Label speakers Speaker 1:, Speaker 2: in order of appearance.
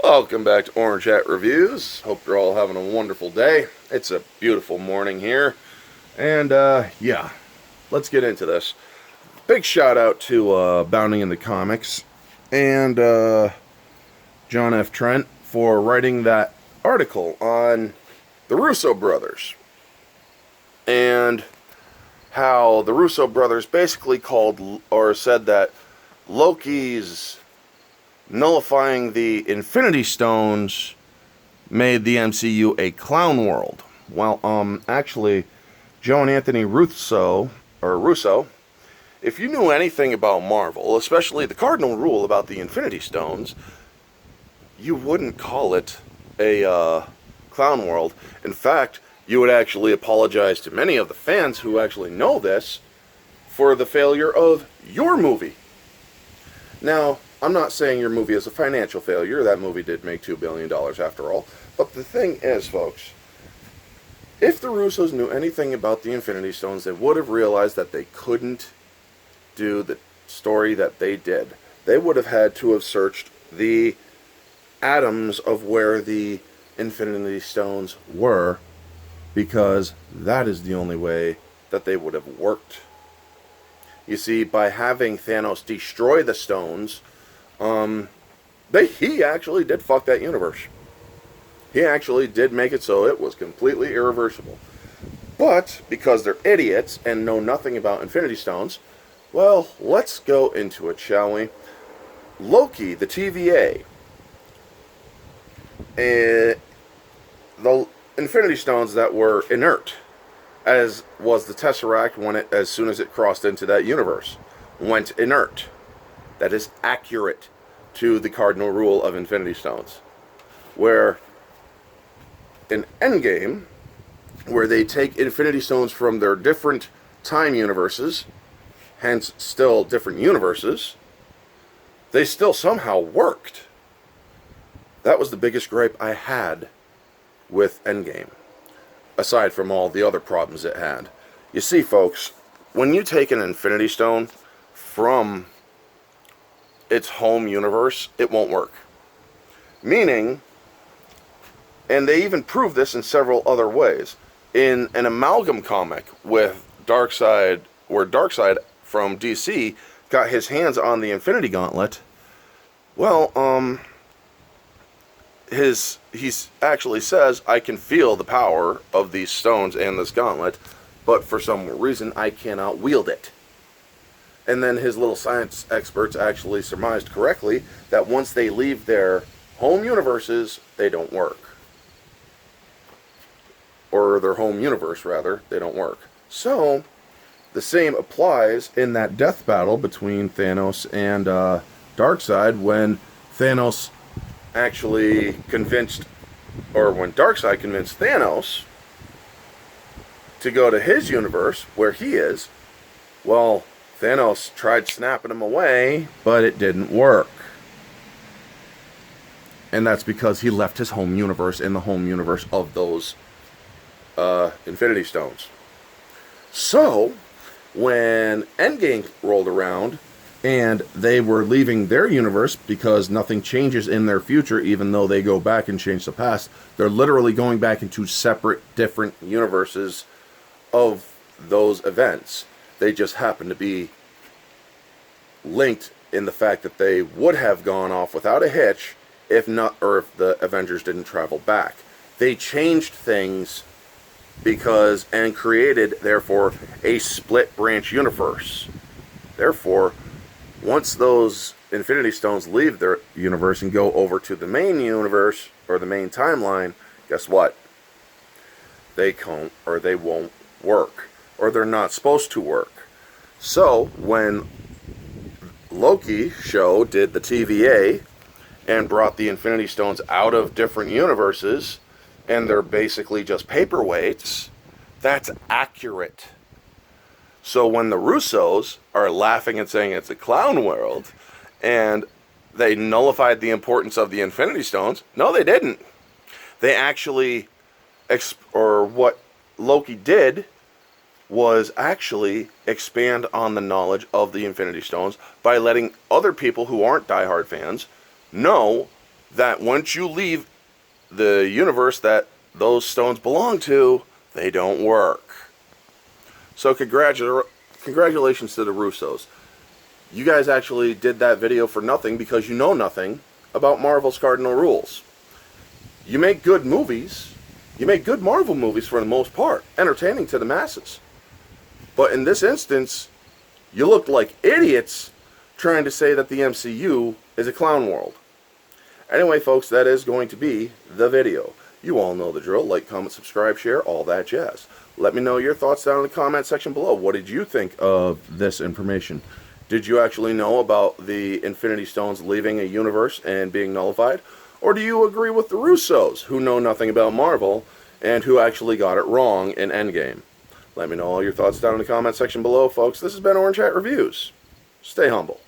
Speaker 1: Welcome back to Orange Hat Reviews. Hope you're all having a wonderful day. It's a beautiful morning here. And, yeah, let's get into this. Big shout out to Bounding in the Comics and John F. Trent for writing that article on the Russo Brothers. And how the Russo Brothers basically called or said that Loki's nullifying the Infinity Stones made the MCU a clown world. Well, actually, Joe and Anthony Russo, if you knew anything about Marvel, especially the cardinal rule about the Infinity Stones, you wouldn't call it a clown world. In fact, you would actually apologize to many of the fans who actually know this for the failure of your movie. Now, I'm not saying your movie is a financial failure. That movie did make $2 billion after all. But the thing is, folks, if the Russos knew anything about the Infinity Stones, they would have realized that they couldn't do the story that they did. They would have had to have searched the atoms of where the Infinity Stones were, because that is the only way that they would have worked. You see, by having Thanos destroy the stones, he actually did fuck that universe. He actually did make it so it was completely irreversible. But, because they're idiots and know nothing about Infinity Stones, well, let's go into it, shall we? Loki, the TVA, the Infinity Stones that were inert, as was the Tesseract as soon as it crossed into that universe, went inert. That is accurate to the cardinal rule of Infinity Stones. Where in Endgame, where they take Infinity Stones from their different time universes, hence still different universes, they still somehow worked. That was the biggest gripe I had with Endgame, aside from all the other problems it had. You see, folks, when you take an Infinity Stone from its home universe, it won't work. Meaning, and they even prove this in several other ways. In an amalgam comic with Darkseid, where Darkseid from DC got his hands on the Infinity Gauntlet, well, he actually says, I can feel the power of these stones and this gauntlet, but for some reason I cannot wield it. And then his little science experts actually surmised correctly that once they leave their home universes, they don't work. Or their home universe, rather, they don't work. So, the same applies in that death battle between Thanos and Darkseid, when Thanos actually when Darkseid convinced Thanos to go to his universe, where he is, well, Thanos tried snapping him away, but it didn't work. And that's because he left his home universe in the home universe of those Infinity Stones. So, when Endgame rolled around, and they were leaving their universe because nothing changes in their future, even though they go back and change the past, they're literally going back into separate, different universes of those events. They just happen to be linked in the fact that they would have gone off without a hitch if the Avengers didn't travel back. They changed things and created, therefore, a split branch universe. Therefore, once those Infinity Stones leave their universe and go over to the main universe, or the main timeline, guess what? They won't work. Or they're not supposed to work. So, when Loki show did the TVA and brought the Infinity Stones out of different universes, and they're basically just paperweights, that's accurate. So when the Russos are laughing and saying it's a clown world, and they nullified the importance of the Infinity Stones, no, they didn't. They actually, what Loki did was actually expand on the knowledge of the Infinity Stones by letting other people who aren't diehard fans know that once you leave the universe that those stones belong to, they don't work. So congratulations to the Russos. You guys actually did that video for nothing because you know nothing about Marvel's cardinal rules. You make good movies. You make good Marvel movies for the most part, entertaining to the masses. But in this instance, you looked like idiots trying to say that the MCU is a clown world. Anyway, folks, that is going to be the video. You all know the drill. Like, comment, subscribe, share, all that jazz. Let me know your thoughts down in the comment section below. What did you think of this information? Did you actually know about the Infinity Stones leaving a universe and being nullified? Or do you agree with the Russos, who know nothing about Marvel, and who actually got it wrong in Endgame? Let me know all your thoughts down in the comment section below, folks. This has been Orange Hat Reviews. Stay humble.